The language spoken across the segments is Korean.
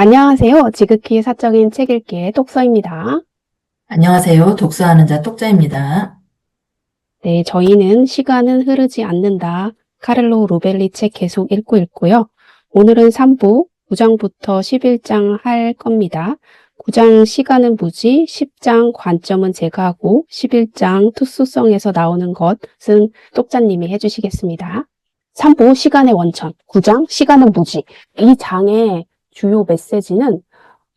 안녕하세요. 지극히 사적인 책 읽기의 똑서입니다. 안녕하세요. 독서하는 자 똑자입니다. 네, 저희는 시간은 흐르지 않는다. 카를로 루벨리 책 계속 읽고 있고요. 오늘은 3부 9장부터 11장 할 겁니다. 9장 시간은 무지, 10장 관점은 제가 하고 11장 특수성에서 나오는 것은 똑자님이 해주시겠습니다. 3부 시간의 원천, 9장 시간은 무지. 이 장의 주요 메시지는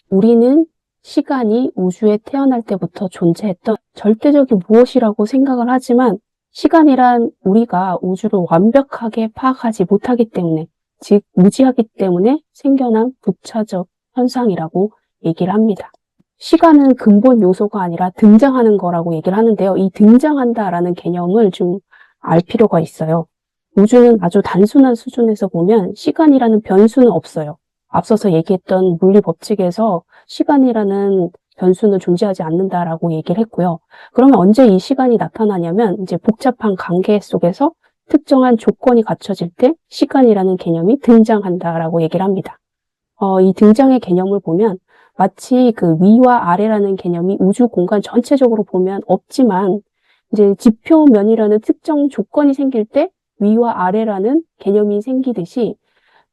우리는 시간이 우주에 태어날 때부터 존재했던 절대적인 무엇이라고 생각을 하지만 시간이란 우리가 우주를 완벽하게 파악하지 못하기 때문에, 즉 무지하기 때문에 생겨난 부차적 현상이라고 얘기를 합니다. 시간은 근본 요소가 아니라 등장하는 거라고 얘기를 하는데요. 이 등장한다라는 개념을 좀 알 필요가 있어요. 우주는 아주 단순한 수준에서 보면 시간이라는 변수는 없어요. 앞서서 얘기했던 물리 법칙에서 시간이라는 변수는 존재하지 않는다라고 얘기를 했고요. 그러면 언제 이 시간이 나타나냐면 이제 복잡한 관계 속에서 특정한 조건이 갖춰질 때 시간이라는 개념이 등장한다라고 얘기를 합니다. 이 등장의 개념을 보면 마치 그 위와 아래라는 개념이 우주 공간 전체적으로 보면 없지만 이제 지표면이라는 특정 조건이 생길 때 위와 아래라는 개념이 생기듯이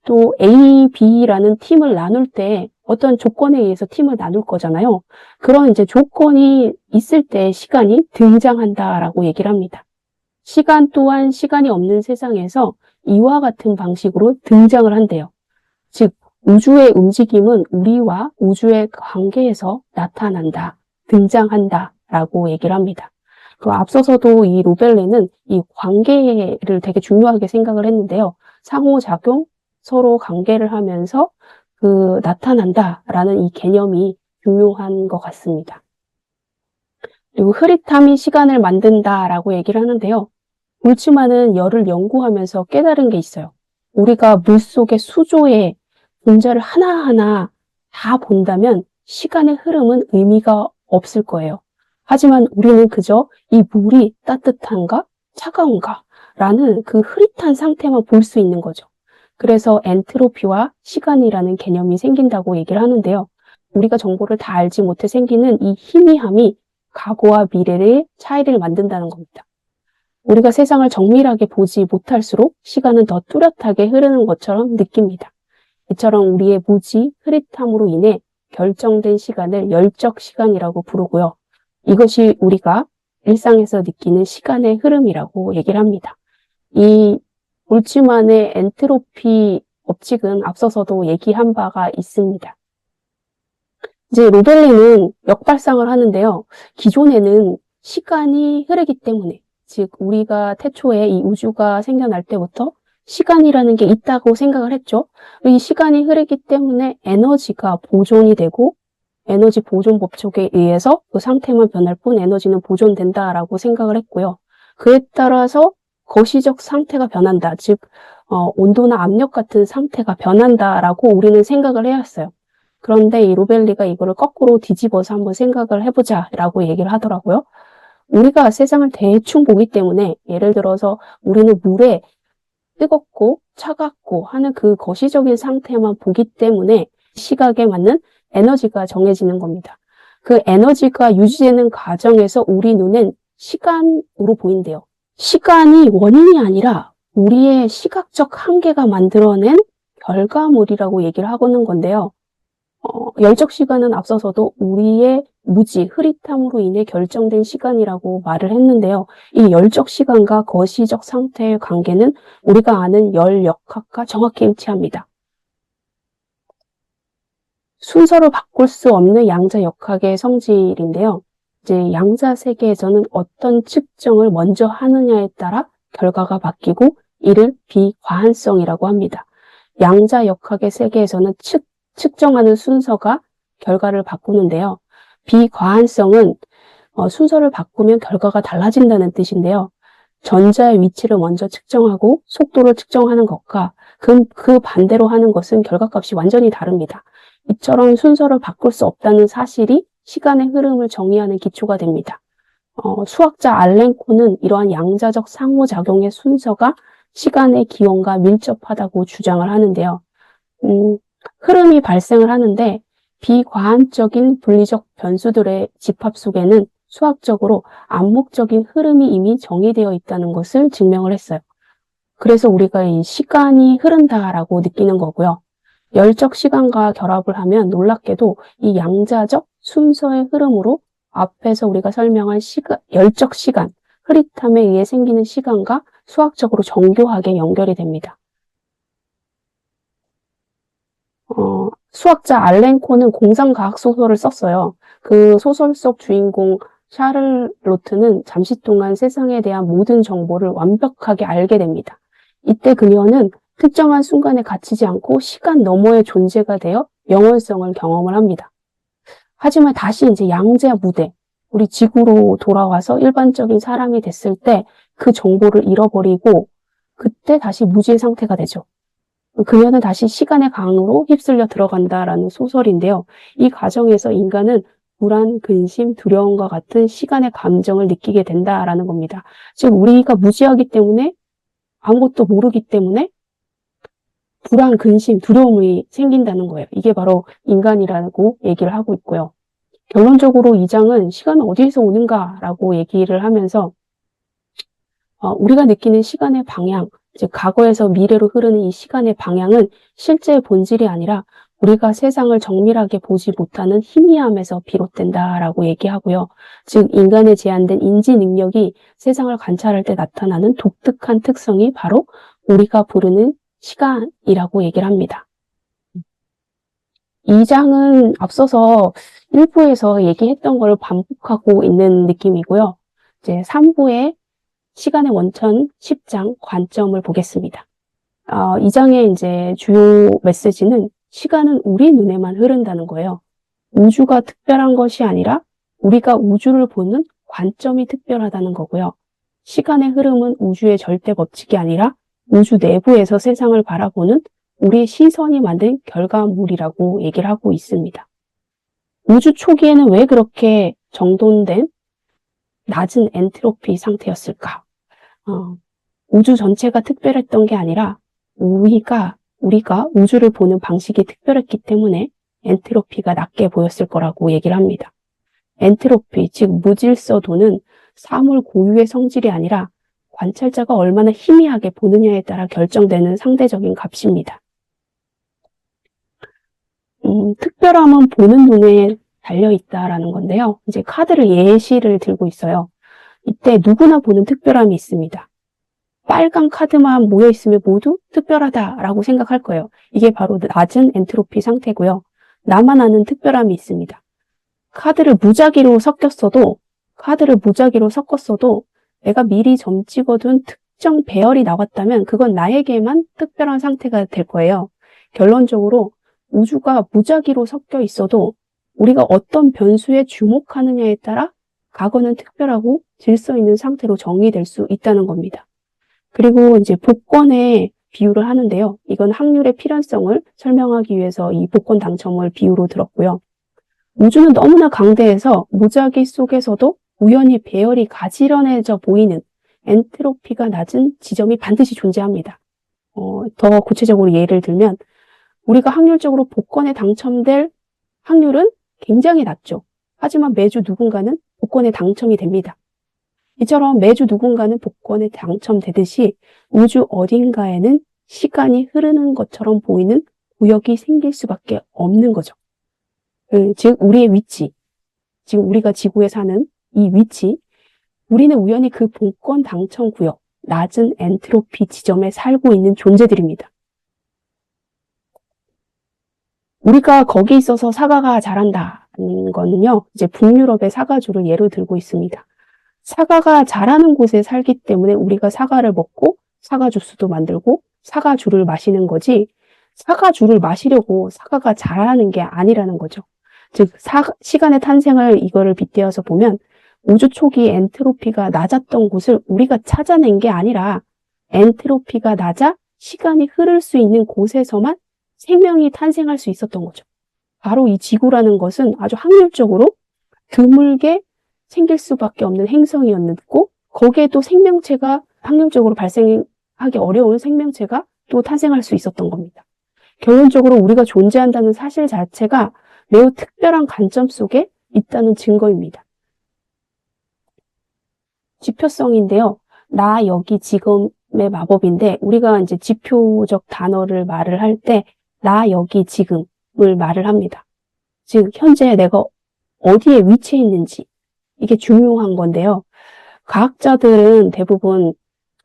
또 A, B라는 팀을 나눌 때 어떤 조건에 의해서 팀을 나눌 거잖아요. 그런 이제 조건이 있을 때 시간이 등장한다라고 얘기를 합니다. 시간 또한 시간이 없는 세상에서 이와 같은 방식으로 등장을 한대요. 즉, 우주의 움직임은 우리와 우주의 관계에서 나타난다, 등장한다라고 얘기를 합니다. 그 앞서서도 이 로벨레는 이 관계를 되게 중요하게 생각을 했는데요. 상호작용, 서로 관계를 하면서 나타난다라는 이 개념이 중요한 것 같습니다. 그리고 흐릿함이 시간을 만든다라고 얘기를 하는데요. 볼츠만은 열을 연구하면서 깨달은 게 있어요. 우리가 물속의 수조의 존재를 하나하나 다 본다면 시간의 흐름은 의미가 없을 거예요. 하지만 우리는 그저 이 물이 따뜻한가 차가운가 라는 그 흐릿한 상태만 볼 수 있는 거죠. 그래서 엔트로피와 시간이라는 개념이 생긴다고 얘기를 하는데요. 우리가 정보를 다 알지 못해 생기는 이 희미함이 과거와 미래의 차이를 만든다는 겁니다. 우리가 세상을 정밀하게 보지 못할수록 시간은 더 뚜렷하게 흐르는 것처럼 느낍니다. 이처럼 우리의 무지, 흐릿함으로 인해 결정된 시간을 열적 시간이라고 부르고요. 이것이 우리가 일상에서 느끼는 시간의 흐름이라고 얘기를 합니다. 이 볼츠만의 엔트로피 법칙은 앞서서도 얘기한 바가 있습니다. 이제 로벨리는 역발상을 하는데요. 기존에는 시간이 흐르기 때문에, 즉 우리가 태초에 이 우주가 생겨날 때부터 시간이라는 게 있다고 생각을 했죠. 이 시간이 흐르기 때문에 에너지가 보존이 되고 에너지 보존 법칙에 의해서 그 상태만 변할 뿐 에너지는 보존된다라고 생각을 했고요. 그에 따라서 거시적 상태가 변한다. 즉 온도나 압력 같은 상태가 변한다라고 우리는 생각을 해왔어요. 그런데 이 로벨리가 이거를 거꾸로 뒤집어서 한번 생각을 해보자라고 얘기를 하더라고요. 우리가 세상을 대충 보기 때문에 예를 들어서 우리는 물에 뜨겁고 차갑고 하는 그 거시적인 상태만 보기 때문에 시각에 맞는 에너지가 정해지는 겁니다. 그 에너지가 유지되는 과정에서 우리 눈엔 시간으로 보인대요. 시간이 원인이 아니라 우리의 시각적 한계가 만들어낸 결과물이라고 얘기를 하고는 건데요. 열적 시간은 앞서서도 우리의 무지, 흐릿함으로 인해 결정된 시간이라고 말을 했는데요. 이 열적 시간과 거시적 상태의 관계는 우리가 아는 열역학과 정확히 일치합니다. 순서를 바꿀 수 없는 양자역학의 성질인데요. 이제 양자 세계에서는 어떤 측정을 먼저 하느냐에 따라 결과가 바뀌고 이를 비과한성이라고 합니다. 양자역학의 세계에서는 측정하는 순서가 결과를 바꾸는데요. 비과한성은 순서를 바꾸면 결과가 달라진다는 뜻인데요. 전자의 위치를 먼저 측정하고 속도를 측정하는 것과 그 반대로 하는 것은 결과값이 완전히 다릅니다. 이처럼 순서를 바꿀 수 없다는 사실이 시간의 흐름을 정의하는 기초가 됩니다. 수학자 알렌 코는 이러한 양자적 상호작용의 순서가 시간의 기원과 밀접하다고 주장을 하는데요. 흐름이 발생을 하는데 비과학적인 분리적 변수들의 집합 속에는 수학적으로 암묵적인 흐름이 이미 정의되어 있다는 것을 증명을 했어요. 그래서 우리가 이 시간이 흐른다라고 느끼는 거고요. 열적 시간과 결합을 하면 놀랍게도 이 양자적 순서의 흐름으로 앞에서 우리가 설명한 열적 시간, 흐릿함에 의해 생기는 시간과 수학적으로 정교하게 연결이 됩니다. 수학자 알렌 콘은 공상과학 소설을 썼어요. 그 소설 속 주인공 샤를로트는 잠시 동안 세상에 대한 모든 정보를 완벽하게 알게 됩니다. 이때 그녀는 특정한 순간에 갇히지 않고 시간 너머의 존재가 되어 영원성을 경험을 합니다. 하지만 다시 이제 양자 무대, 우리 지구로 돌아와서 일반적인 사람이 됐을 때 그 정보를 잃어버리고 그때 다시 무지의 상태가 되죠. 그녀는 다시 시간의 강으로 휩쓸려 들어간다라는 소설인데요. 이 과정에서 인간은 불안, 근심, 두려움과 같은 시간의 감정을 느끼게 된다라는 겁니다. 즉 우리가 무지하기 때문에 아무것도 모르기 때문에 불안, 근심, 두려움이 생긴다는 거예요. 이게 바로 인간이라고 얘기를 하고 있고요. 결론적으로 이 장은 시간은 어디에서 오는가라고 얘기를 하면서 우리가 느끼는 시간의 방향, 즉 과거에서 미래로 흐르는 이 시간의 방향은 실제의 본질이 아니라 우리가 세상을 정밀하게 보지 못하는 희미함에서 비롯된다라고 얘기하고요. 즉 인간의 제한된 인지 능력이 세상을 관찰할 때 나타나는 독특한 특성이 바로 우리가 부르는 시간이라고 얘기를 합니다. 이 장은 앞서서 1부에서 얘기했던 걸 반복하고 있는 느낌이고요. 이제 3부에 시간의 원천 10장 관점을 보겠습니다. 이 장의 이제 주요 메시지는 시간은 우리 눈에만 흐른다는 거예요. 우주가 특별한 것이 아니라 우리가 우주를 보는 관점이 특별하다는 거고요. 시간의 흐름은 우주의 절대 법칙이 아니라 우주 내부에서 세상을 바라보는 우리의 시선이 만든 결과물이라고 얘기를 하고 있습니다. 우주 초기에는 왜 그렇게 정돈된 낮은 엔트로피 상태였을까? 우주 전체가 특별했던 게 아니라 우리가 우주를 보는 방식이 특별했기 때문에 엔트로피가 낮게 보였을 거라고 얘기를 합니다. 엔트로피, 즉 무질서도는 사물 고유의 성질이 아니라 관찰자가 얼마나 희미하게 보느냐에 따라 결정되는 상대적인 값입니다. 특별함은 보는 눈에 달려있다라는 건데요. 이제 카드를 예시를 들고 있어요. 이때 누구나 보는 특별함이 있습니다. 빨간 카드만 모여있으면 모두 특별하다라고 생각할 거예요. 이게 바로 낮은 엔트로피 상태고요. 나만 아는 특별함이 있습니다. 카드를 무작위로 섞었어도 내가 미리 점 찍어둔 특정 배열이 나왔다면 그건 나에게만 특별한 상태가 될 거예요. 결론적으로 우주가 무작위로 섞여 있어도 우리가 어떤 변수에 주목하느냐에 따라 과거는 특별하고 질서 있는 상태로 정의될 수 있다는 겁니다. 그리고 이제 복권의 비유를 하는데요. 이건 확률의 필연성을 설명하기 위해서 이 복권 당첨을 비유로 들었고요. 우주는 너무나 강대해서 무작위 속에서도 우연히 배열이 가지런해져 보이는 엔트로피가 낮은 지점이 반드시 존재합니다. 더 구체적으로 예를 들면 우리가 확률적으로 복권에 당첨될 확률은 굉장히 낮죠. 하지만 매주 누군가는 복권에 당첨이 됩니다. 이처럼 매주 누군가는 복권에 당첨되듯이 우주 어딘가에는 시간이 흐르는 것처럼 보이는 구역이 생길 수밖에 없는 거죠. 즉 우리의 위치, 지금 우리가 지구에 사는 이 위치, 우리는 우연히 그 복권 당첨 구역, 낮은 엔트로피 지점에 살고 있는 존재들입니다. 우리가 거기 있어서 사과가 자란다는 거는요, 이제 북유럽의 사과주를 예로 들고 있습니다. 사과가 자라는 곳에 살기 때문에 우리가 사과를 먹고 사과 주스도 만들고 사과주를 마시는 거지, 사과주를 마시려고 사과가 자라는 게 아니라는 거죠. 즉 시간의 탄생을 이거를 빗대어서 보면 우주 초기 엔트로피가 낮았던 곳을 우리가 찾아낸 게 아니라 엔트로피가 낮아 시간이 흐를 수 있는 곳에서만 생명이 탄생할 수 있었던 거죠. 바로 이 지구라는 것은 아주 확률적으로 드물게 생길 수밖에 없는 행성이었고 거기에 또 생명체가 확률적으로 발생하기 어려운 생명체가 또 탄생할 수 있었던 겁니다. 결론적으로 우리가 존재한다는 사실 자체가 매우 특별한 관점 속에 있다는 증거입니다. 지표성인데요. 나 여기 지금의 마법인데 우리가 이제 지표적 단어를 말을 할 때 나 여기 지금을 말을 합니다. 즉 현재 내가 어디에 위치해 있는지 이게 중요한 건데요. 과학자들은 대부분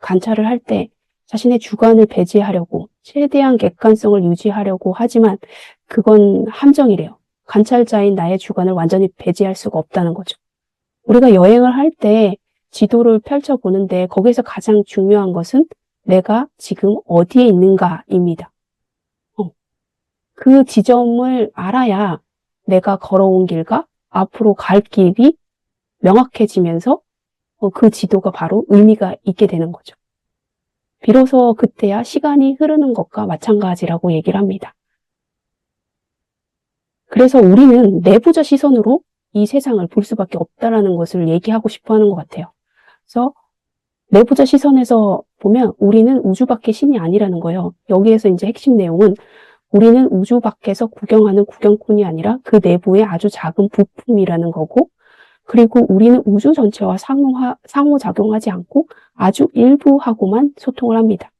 관찰을 할 때 자신의 주관을 배제하려고 최대한 객관성을 유지하려고 하지만 그건 함정이래요. 관찰자인 나의 주관을 완전히 배제할 수가 없다는 거죠. 우리가 여행을 할 때 지도를 펼쳐보는데 거기서 가장 중요한 것은 내가 지금 어디에 있는가입니다. 그 지점을 알아야 내가 걸어온 길과 앞으로 갈 길이 명확해지면서 그 지도가 바로 의미가 있게 되는 거죠. 비로소 그때야 시간이 흐르는 것과 마찬가지라고 얘기를 합니다. 그래서 우리는 내부자 시선으로 이 세상을 볼 수밖에 없다라는 것을 얘기하고 싶어 하는 것 같아요. 그래서 내부자 시선에서 보면 우리는 우주 밖의 신이 아니라는 거예요. 여기에서 이제 핵심 내용은 우리는 우주 밖에서 구경하는 구경꾼이 아니라 그 내부의 아주 작은 부품이라는 거고, 그리고 우리는 우주 전체와 상호작용하지 않고 아주 일부하고만 소통을 합니다.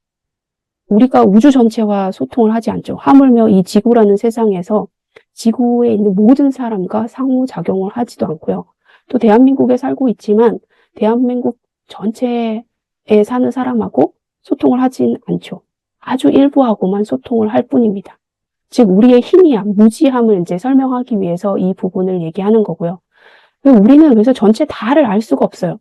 우리가 우주 전체와 소통을 하지 않죠. 하물며 이 지구라는 세상에서 지구에 있는 모든 사람과 상호작용을 하지도 않고요. 또 대한민국에 살고 있지만 대한민국 전체에 사는 사람하고 소통을 하진 않죠. 아주 일부하고만 소통을 할 뿐입니다. 즉 우리의 희미함, 무지함을 이제 설명하기 위해서 이 부분을 얘기하는 거고요. 우리는 그래서 전체 다를 알 수가 없어요.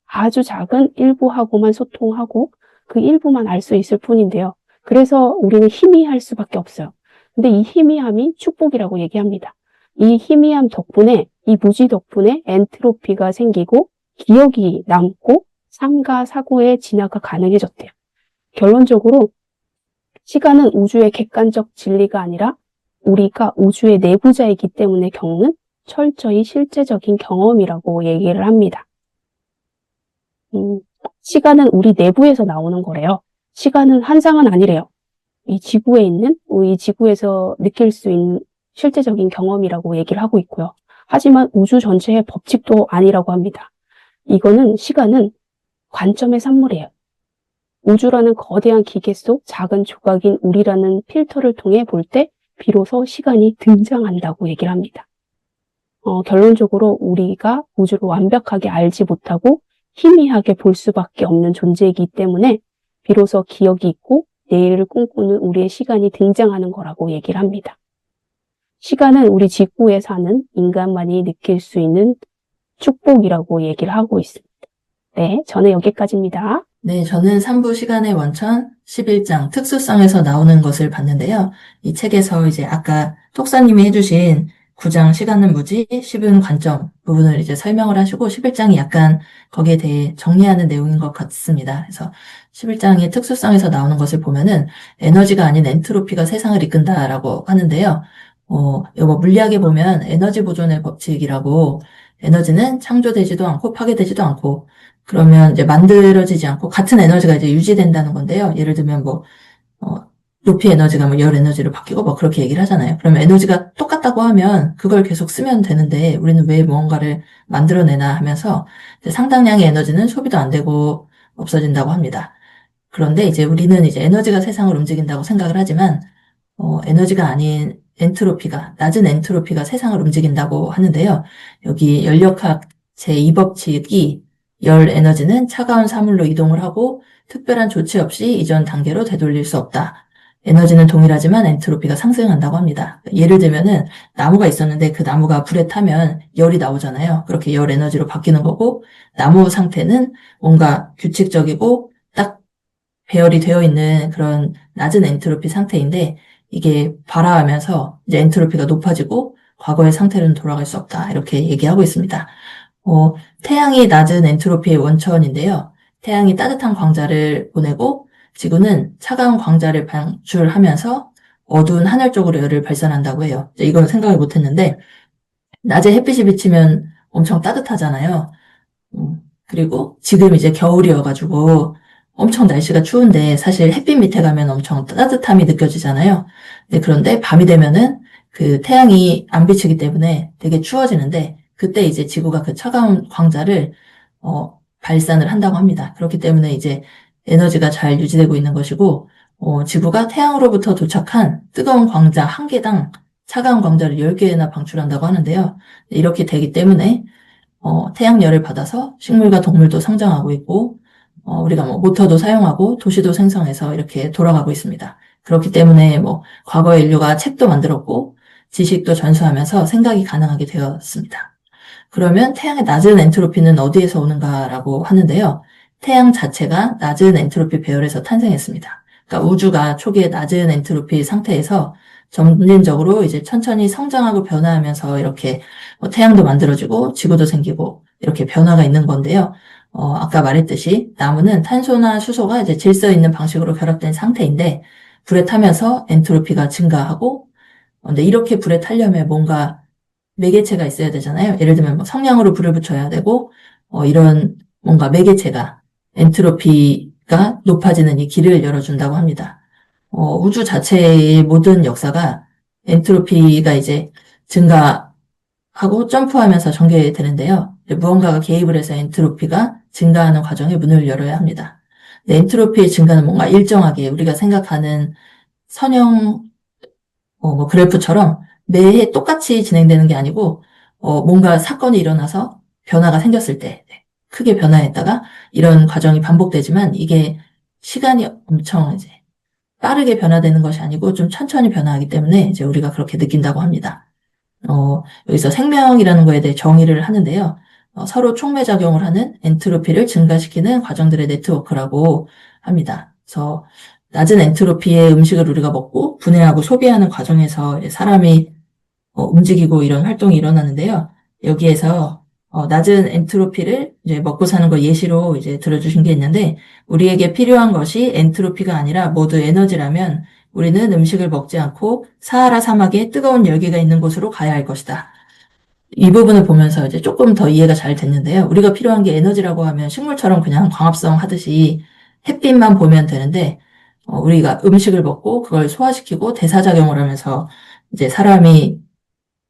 아주 작은 일부하고만 소통하고 그 일부만 알 수 있을 뿐인데요. 그래서 우리는 희미할 수밖에 없어요. 근데 이 희미함이 축복이라고 얘기합니다. 이 희미함 덕분에, 이 무지 덕분에 엔트로피가 생기고 기억이 남고 삶과 사고의 진화가 가능해졌대요. 결론적으로 시간은 우주의 객관적 진리가 아니라 우리가 우주의 내부자이기 때문에 겪는 철저히 실제적인 경험이라고 얘기를 합니다. 시간은 우리 내부에서 나오는 거래요. 시간은 한상은 아니래요. 이 지구에 있는, 이 지구에서 느낄 수 있는 실제적인 경험이라고 얘기를 하고 있고요. 하지만 우주 전체의 법칙도 아니라고 합니다. 이거는 시간은 관점의 산물이에요. 우주라는 거대한 기계 속 작은 조각인 우리라는 필터를 통해 볼 때 비로소 시간이 등장한다고 얘기를 합니다. 결론적으로 우리가 우주를 완벽하게 알지 못하고 희미하게 볼 수밖에 없는 존재이기 때문에 비로소 기억이 있고 내일을 꿈꾸는 우리의 시간이 등장하는 거라고 얘기를 합니다. 시간은 우리 지구에 사는 인간만이 느낄 수 있는 축복이라고 얘기를 하고 있습니다. 네, 저는 여기까지입니다. 네, 저는 3부 시간의 원천 11장 특수성에서 나오는 것을 봤는데요. 이 책에서 이제 아까 똑사님이 해주신 9장 시간은 무지, 10은 관점 부분을 이제 설명을 하시고 11장이 약간 거기에 대해 정리하는 내용인 것 같습니다. 그래서 11장의 특수성에서 나오는 것을 보면은 에너지가 아닌 엔트로피가 세상을 이끈다라고 하는데요. 이거 물리학에 보면 에너지 보존의 법칙이라고 에너지는 창조되지도 않고 파괴되지도 않고 그러면 이제 만들어지지 않고 같은 에너지가 이제 유지된다는 건데요. 예를 들면 높이 에너지가 열 에너지로 바뀌고 그렇게 얘기를 하잖아요. 그러면 에너지가 똑같다고 하면 그걸 계속 쓰면 되는데 우리는 왜 무언가를 만들어내나 하면서 이제 상당량의 에너지는 소비도 안 되고 없어진다고 합니다. 그런데 이제 우리는 이제 에너지가 세상을 움직인다고 생각을 하지만 에너지가 아닌 엔트로피가, 낮은 엔트로피가 세상을 움직인다고 하는데요. 여기 연력학 제2법칙이 열 에너지는 차가운 사물로 이동을 하고 특별한 조치 없이 이전 단계로 되돌릴 수 없다. 에너지는 동일하지만 엔트로피가 상승한다고 합니다. 예를 들면은 나무가 있었는데 그 나무가 불에 타면 열이 나오잖아요. 그렇게 열 에너지로 바뀌는 거고 나무 상태는 뭔가 규칙적이고 딱 배열이 되어 있는 그런 낮은 엔트로피 상태인데 이게 발화하면서 이제 엔트로피가 높아지고 과거의 상태로는 돌아갈 수 없다. 이렇게 얘기하고 있습니다. 태양이 낮은 엔트로피의 원천인데요. 태양이 따뜻한 광자를 보내고 지구는 차가운 광자를 방출하면서 어두운 하늘 쪽으로 열을 발산한다고 해요. 이건 생각을 못 했는데 낮에 햇빛이 비치면 엄청 따뜻하잖아요. 그리고 지금 이제 겨울이어가지고 엄청 날씨가 추운데 사실 햇빛 밑에 가면 엄청 따뜻함이 느껴지잖아요. 그런데 밤이 되면은 그 태양이 안 비치기 때문에 되게 추워지는데 그때 이제 지구가 그 차가운 광자를 발산을 한다고 합니다. 그렇기 때문에 이제 에너지가 잘 유지되고 있는 것이고 지구가 태양으로부터 도착한 뜨거운 광자 한 개당 차가운 광자를 10개나 방출한다고 하는데요. 이렇게 되기 때문에 태양열을 받아서 식물과 동물도 성장하고 있고 우리가 뭐 모터도 사용하고 도시도 생성해서 이렇게 돌아가고 있습니다. 그렇기 때문에 뭐 과거에 인류가 책도 만들었고 지식도 전수하면서 생각이 가능하게 되었습니다. 그러면 태양의 낮은 엔트로피는 어디에서 오는가라고 하는데요. 태양 자체가 낮은 엔트로피 배열에서 탄생했습니다. 그러니까 우주가 초기에 낮은 엔트로피 상태에서 점진적으로 이제 천천히 성장하고 변화하면서 이렇게 태양도 만들어지고 지구도 생기고 이렇게 변화가 있는 건데요. 아까 말했듯이 나무는 탄소나 수소가 이제 질서 있는 방식으로 결합된 상태인데 불에 타면서 엔트로피가 증가하고 근데 이렇게 불에 타려면 뭔가 매개체가 있어야 되잖아요. 예를 들면 뭐 성냥으로 불을 붙여야 되고 이런 뭔가 매개체가 엔트로피가 높아지는 이 길을 열어준다고 합니다. 우주 자체의 모든 역사가 엔트로피가 이제 증가하고 점프하면서 전개되는데요. 무언가가 개입을 해서 엔트로피가 증가하는 과정에 문을 열어야 합니다. 엔트로피의 증가는 뭔가 일정하게 우리가 생각하는 선형 뭐 그래프처럼 매해 똑같이 진행되는 게 아니고 뭔가 사건이 일어나서 변화가 생겼을 때 크게 변화했다가 이런 과정이 반복되지만 이게 시간이 엄청 이제 빠르게 변화되는 것이 아니고 좀 천천히 변화하기 때문에 이제 우리가 그렇게 느낀다고 합니다. 여기서 생명이라는 거에 대해 정의를 하는데요. 서로 촉매작용을 하는 엔트로피를 증가시키는 과정들의 네트워크라고 합니다. 그래서 낮은 엔트로피의 음식을 우리가 먹고 분해하고 소비하는 과정에서 사람이 움직이고 이런 활동이 일어나는데요. 여기에서 낮은 엔트로피를 이제 먹고 사는 거 예시로 이제 들어주신 게 있는데 우리에게 필요한 것이 엔트로피가 아니라 모두 에너지라면 우리는 음식을 먹지 않고 사하라 사막에 뜨거운 열기가 있는 곳으로 가야 할 것이다. 이 부분을 보면서 이제 조금 더 이해가 잘 됐는데요. 우리가 필요한 게 에너지라고 하면 식물처럼 그냥 광합성 하듯이 햇빛만 보면 되는데 우리가 음식을 먹고 그걸 소화시키고 대사작용을 하면서 이제 사람이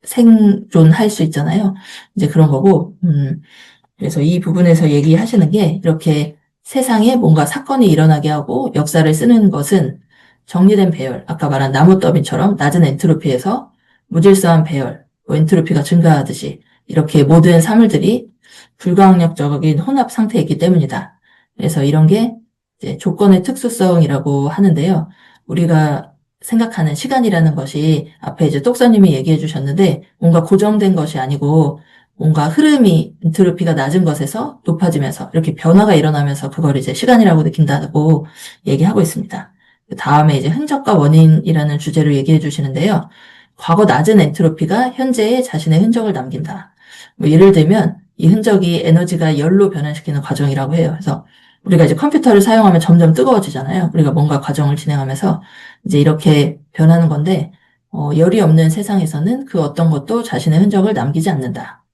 생존할 수 있잖아요. 이제 그런 거고, 그래서 이 부분에서 얘기하시는 게 이렇게 세상에 뭔가 사건이 일어나게 하고 역사를 쓰는 것은 정리된 배열, 아까 말한 나무더미처럼 낮은 엔트로피에서 무질서한 배열, 엔트로피가 증가하듯이 이렇게 모든 사물들이 불가항력적인 혼합 상태에 있기 때문이다. 그래서 이런 게 이제 조건의 특수성이라고 하는데요. 우리가 생각하는 시간이라는 것이 앞에 이제 똑사님이 얘기해 주셨는데 뭔가 고정된 것이 아니고 뭔가 흐름이 엔트로피가 낮은 것에서 높아지면서 이렇게 변화가 일어나면서 그걸 이제 시간이라고 느낀다고 얘기하고 있습니다. 그 다음에 이제 흔적과 원인이라는 주제로 얘기해 주시는데요. 과거 낮은 엔트로피가 현재의 자신의 흔적을 남긴다. 뭐 예를 들면 이 흔적이 에너지가 열로 변환시키는 과정이라고 해요. 그래서 우리가 이제 컴퓨터를 사용하면 점점 뜨거워지잖아요. 우리가 뭔가 과정을 진행하면서 이제 이렇게 변하는 건데 열이 없는 세상에서는 그 어떤 것도 자신의 흔적을 남기지 않는다.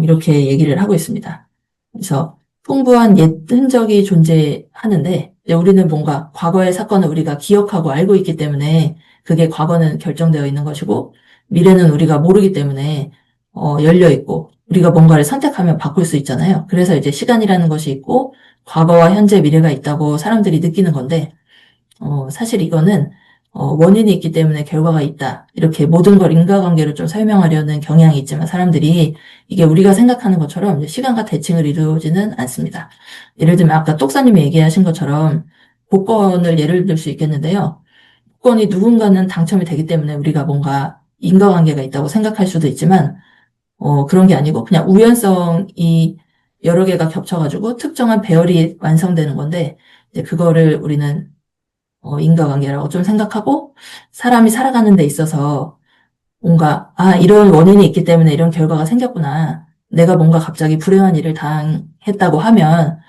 이렇게 얘기를 하고 있습니다. 그래서 풍부한 옛 흔적이 존재하는데 이제 우리는 뭔가 과거의 사건을 우리가 기억하고 알고 있기 때문에 그게 과거는 결정되어 있는 것이고 미래는 우리가 모르기 때문에 열려 있고 우리가 뭔가를 선택하면 바꿀 수 있잖아요. 그래서 이제 시간이라는 것이 있고 과거와 현재, 미래가 있다고 사람들이 느끼는 건데 사실 이거는 원인이 있기 때문에 결과가 있다. 이렇게 모든 걸 인과관계로 좀 설명하려는 경향이 있지만 사람들이 이게 우리가 생각하는 것처럼 이제 시간과 대칭을 이루지는 않습니다. 예를 들면 아까 똑사님이 얘기하신 것처럼 복권을 예를 들 수 있겠는데요. 복권이 누군가는 당첨이 되기 때문에 우리가 뭔가 인과관계가 있다고 생각할 수도 있지만 그런 게 아니고 그냥 우연성이 여러 개가 겹쳐가지고 특정한 배열이 완성되는 건데 이제 그거를 우리는 인과관계라고 좀 생각하고 사람이 살아가는 데 있어서 뭔가 이런 원인이 있기 때문에 이런 결과가 생겼구나. 내가 뭔가 갑자기 불행한 일을 당했다고 하면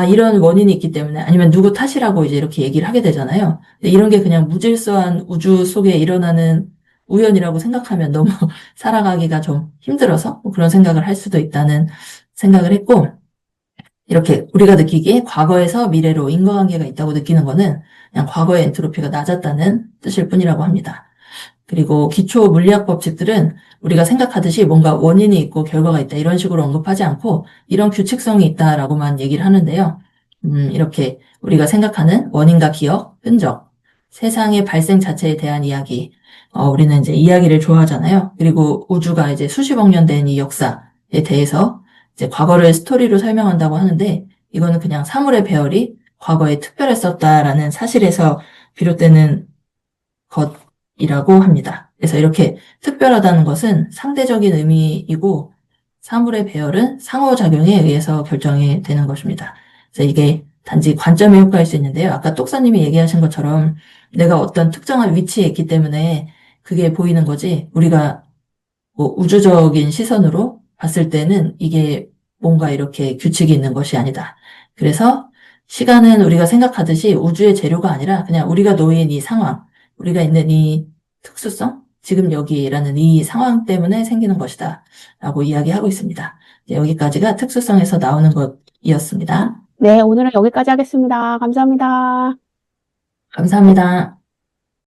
이런 원인이 있기 때문에 아니면 누구 탓이라고 이제 이렇게 얘기를 하게 되잖아요. 근데 이런 게 그냥 무질서한 우주 속에 일어나는 우연이라고 생각하면 너무 살아가기가 좀 힘들어서 뭐 그런 생각을 할 수도 있다는 생각을 했고 이렇게 우리가 느끼기에 과거에서 미래로 인과관계가 있다고 느끼는 거는 그냥 과거의 엔트로피가 낮았다는 뜻일 뿐이라고 합니다. 그리고 기초 물리학 법칙들은 우리가 생각하듯이 뭔가 원인이 있고 결과가 있다 이런 식으로 언급하지 않고 이런 규칙성이 있다라고만 얘기를 하는데요. 이렇게 우리가 생각하는 원인과 기억, 흔적, 세상의 발생 자체에 대한 이야기, 우리는 이제 이야기를 좋아하잖아요. 그리고 우주가 이제 수십억 년 된 이 역사에 대해서 이제 과거를 스토리로 설명한다고 하는데 이거는 그냥 사물의 배열이 과거에 특별했었다라는 사실에서 비롯되는 것이라고 합니다. 그래서 이렇게 특별하다는 것은 상대적인 의미이고 사물의 배열은 상호작용에 의해서 결정이 되는 것입니다. 그래서 이게 단지 관점의 효과일 수 있는데요. 아까 똑사님이 얘기하신 것처럼 내가 어떤 특정한 위치에 있기 때문에 그게 보이는 거지 우리가 뭐 우주적인 시선으로 봤을 때는 이게 뭔가 이렇게 규칙이 있는 것이 아니다. 그래서 시간은 우리가 생각하듯이 우주의 재료가 아니라 그냥 우리가 놓인 이 상황, 우리가 있는 이 특수성, 지금 여기라는 이 상황 때문에 생기는 것이다. 라고 이야기하고 있습니다. 이제 여기까지가 특수성에서 나오는 것이었습니다. 네, 오늘은 여기까지 하겠습니다. 감사합니다. 감사합니다.